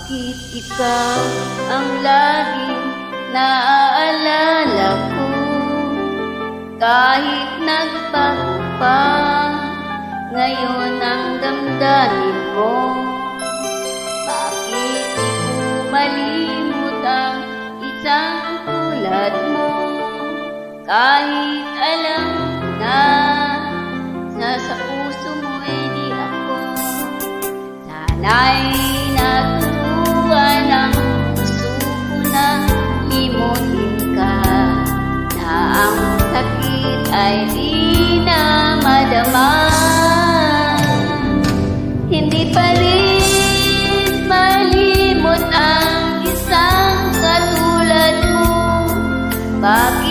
Bakit ikaw ang laging naaalala ko? Kahit nagbago pa ngayon ang damdamin mo. Bakit di ko malimut ang isang tulad mo? Kahit alam na nasa puso mo'y di ako. Sana'y naturuan ang puso ko na limutin ka, na ang sakit ay di na madama. Hindi pa rin malimot ang isang katulad mo. Bakit